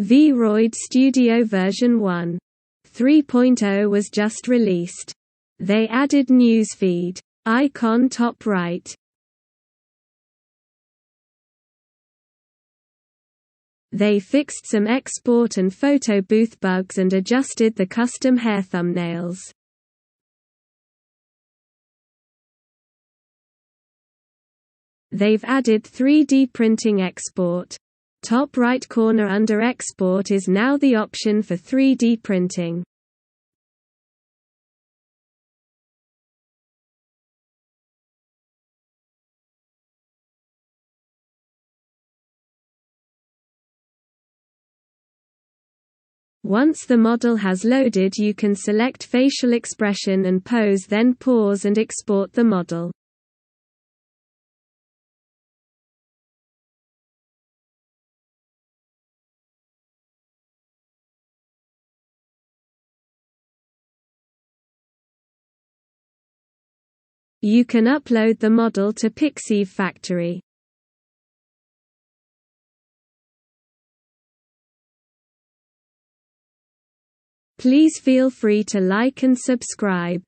VRoid Studio version 1.3 was just released. They added newsfeed icon top right. They fixed some export and photo booth bugs and adjusted the custom hair thumbnails. They've added 3D printing export. Top right corner under export is now the option for 3D printing. Once the model has loaded, you can select facial expression and pose, then pause and export the model. You can upload the model to Pixiv Factory. Please feel free to like and subscribe.